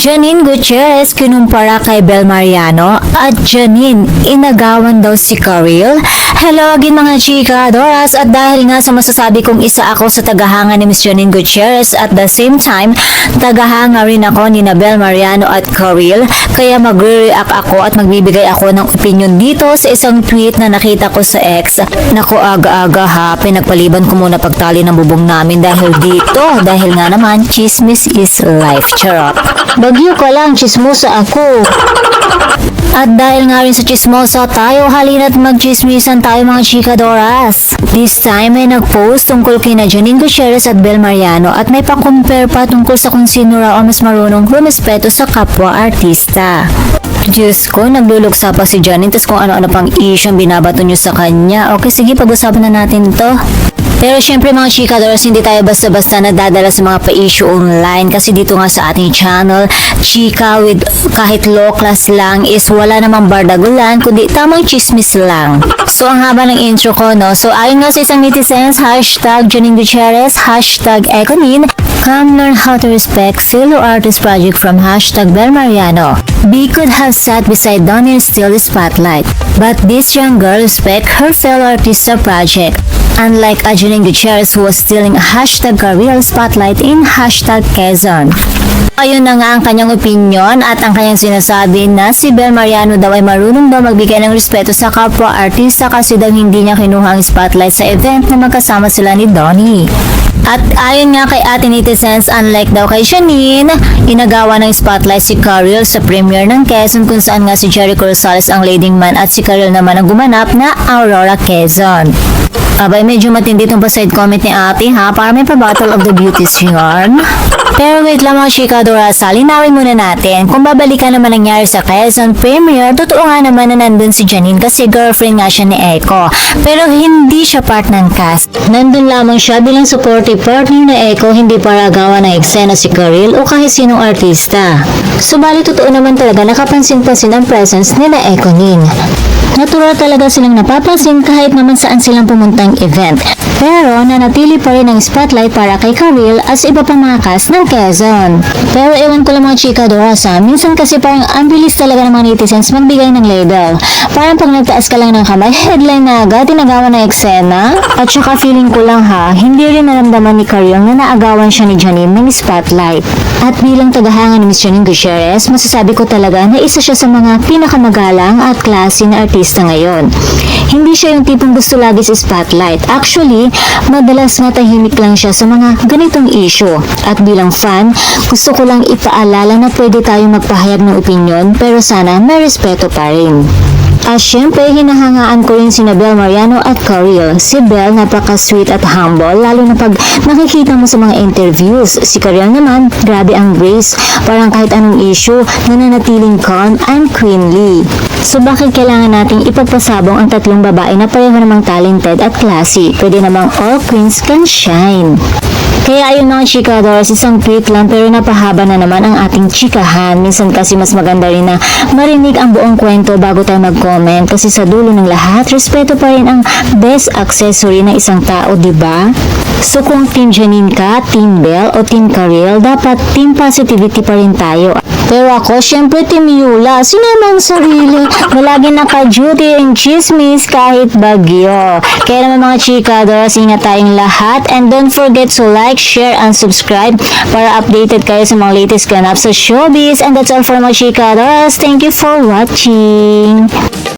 Janine Gutierrez kinumpara kay Bel Mariano at Janine, inagawan daw si Karil. Hello again mga chika, Doras, at dahil nga sa masasabi kong isa ako sa tagahanga ni Miss Janine Gutierrez at the same time, tagahanga rin ako ni Bel Mariano at Karil, kaya magre-react ako at magbibigay ako ng opinion dito sa isang tweet na nakita ko sa X. Naku, aga-aga ha, pinagpaliban ko muna pagtali ng bubong namin dahil dito, dahil nga naman, chismis is life. Charot. Bagyo ka lang, chismosa ako. At dahil nga rin sa chismosa tayo, halina't magchismisan tayo mga chikadoras. This time ay nag-post tungkol kina Janine Gutierrez at Bel Mariano at may pa-compare pa tungkol sa kung sino raw ang mas marunong rumespeto sa kapwa artista. Diyos ko, nagluluksa pa si Janine tas kung ano-ano pang issue ang binabato nyo sa kanya. Okay, sige, pag-usapan na natin to. Pero syempre mga chikadoras, hindi tayo basta-basta nadadala sa mga pa-issue online kasi dito nga sa ating channel, chika with kahit low class lang is wala namang bardagulan kundi tamang chismis lang. So ang haba ng intro ko, no? So ayon nga sa isang netizens, hashtag Janine Gutierrez, hashtag Econin, come learn how to respect fellow artist project from hashtag Bel Mariano. B could have sat beside Donnie and steal the spotlight, but this young girl respect her fellow artista project. Unlike Janine Gutierrez who was stealing hashtag Karil spotlight in hashtag Quezon. Ayun na nga ang kanyang opinion at ang kanyang sinasabi na si Bel Mariano daw ay marunong daw magbigay ng respeto sa kapwa artista kasi daw hindi niya kinuha ang spotlight sa event na magkasama sila ni Donnie. At ayon nga kay ating netizens, unlike daw kay Janine, inagawa ng spotlight si Karil sa premiere ng Quezon kung saan nga si Jericho Rosales ang leading man at si Karil naman ang gumanap na Aurora Quezon. Abay, medyo matindi itong pa-side comment ni ate ha, para may pa-battle of the beauties yarn. Pero wait lang mga chikadoras, linawin muna natin. Kung babalikan naman nangyari sa Quezon premiere, totoo nga naman na nandun si Janine kasi girlfriend nga siya ni Echo. Pero hindi siya part ng cast. Nandun lamang siya bilang supportive partner ni Echo, hindi para gawa ng eksena si Karil o kahit sinong artista. Subalit totoo naman talaga nakapansin-pansin ang presence ni na Econin. Natural talaga silang napapansin kahit naman saan silang pumuntang event. Pero nanatili pa rin ang spotlight para kay Karil at sa iba pang mga cast ng Quezon. Pero ewan ko lang mga chikadoras ha, minsan kasi parang ang bilis talaga ng mga netizens magbigay ng label. Parang pag nagtaas ka lang ng kamay, headline na agad, tinagawan ng eksena. At saka feeling ko lang ha, hindi rin naramdaman ni Karil na naagawan siya ni Janine ng spotlight. At bilang tagahanga ni Miss Janine Gutierrez, masasabi ko talaga na isa siya sa mga pinakamagalang at klase na artista ngayon. Hindi siya yung tipong gusto lagi sa spotlight. Actually, madalas nga tahimik lang siya sa mga ganitong issue. At bilang fan, gusto ko lang ipaalala na pwede tayong magpahayag ng opinion pero sana may respeto pa rin. At syempre, hinahangaan ko rin sina Bel Mariano at Karil. Si Bel, napaka-sweet at humble, lalo na pag nakikita mo sa mga interviews. Si Karil naman, grabe ang grace. Parang kahit anong issue, nananatiling calm and queenly. So bakit kailangan nating ipagpasabong ang tatlong babae na pareho namang talented at classy? Pwede namang all queens can shine. Kaya ayun mga chikadoras, isang tweet lang pero napahaba na naman ang ating chikahan. Minsan kasi mas maganda rin na marinig ang buong kwento bago tayo mag-comment kasi sa dulo ng lahat, respeto pa rin ang best accessory ng isang tao, diba? So kung team Janine ka, team Bel o team Karil, dapat team positivity pa rin tayo. Pero ako, syempre team Yula, sinama ang sarili na lagi naka-duty and chismis kahit bagyo. Kaya naman mga chikadoras, ingat tayong lahat and don't forget to like, share, and subscribe para updated kayo sa mga latest ganap sa showbiz. And that's all for mga chikadoras. Thank you for watching.